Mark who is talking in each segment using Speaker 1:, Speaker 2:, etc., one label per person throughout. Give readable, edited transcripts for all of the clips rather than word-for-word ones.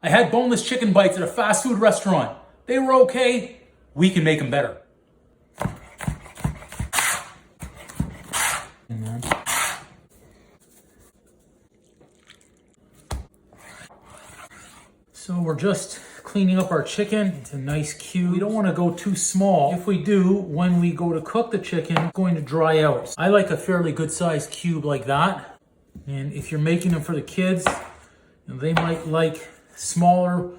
Speaker 1: I had boneless chicken bites at a fast food restaurant. They were okay. We can make them better. So we're just cleaning up our chicken into nice cubes. We don't want to go too small. If we do, when we go to cook the chicken, it's going to dry out. I like a fairly good sized cube like that. And if you're making them for the kids, they might like smaller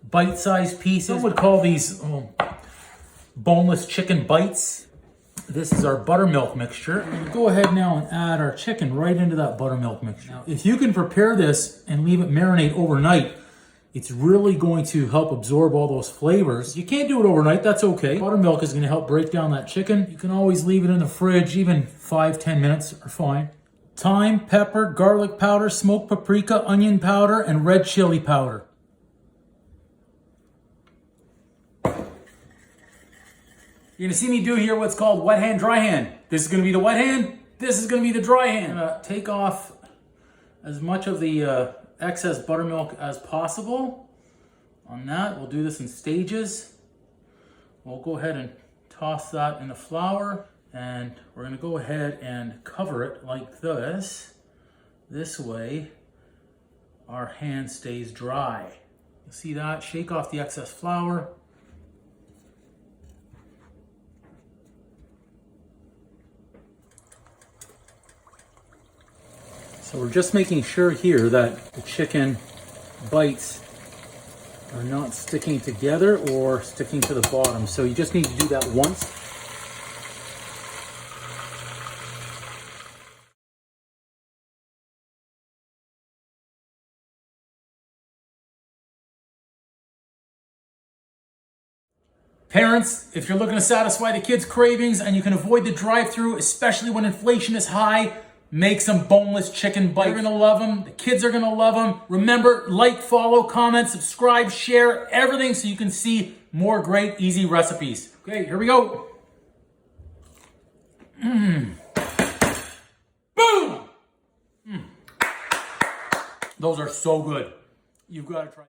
Speaker 1: bite-sized pieces. Some would call these boneless chicken bites. This is our buttermilk mixture. We'll go ahead now and add our chicken right into that buttermilk mixture. Now, if you can prepare this and leave it marinate overnight, it's really going to help absorb all those flavors. You can't do it overnight, that's okay. Buttermilk is going to help break down that chicken. You can always leave it in the fridge, even 5-10 minutes are fine. Thyme, pepper, garlic powder, smoked paprika, onion powder, and red chili powder. You're gonna see me do here what's called wet hand, dry hand. This is gonna be the wet hand, this is gonna be the dry hand. I'm gonna take off as much of the excess buttermilk as possible on that. We'll do this in stages. We'll go ahead and toss that in the flour, and we're gonna go ahead and cover it like this. This way, our hand stays dry. You see that? Shake off the excess flour. So we're just making sure here that the chicken bites are not sticking together or sticking to the bottom. So you just need to do that once. Parents, if you're looking to satisfy the kids' cravings and you can avoid the drive-thru, especially when inflation is high, make some boneless chicken bites. You're gonna love them. The kids are gonna love them. Remember, like, follow, comment, subscribe, share, everything so you can see more great, easy recipes. Okay, here we go. Boom! Those are so good. You've got to try.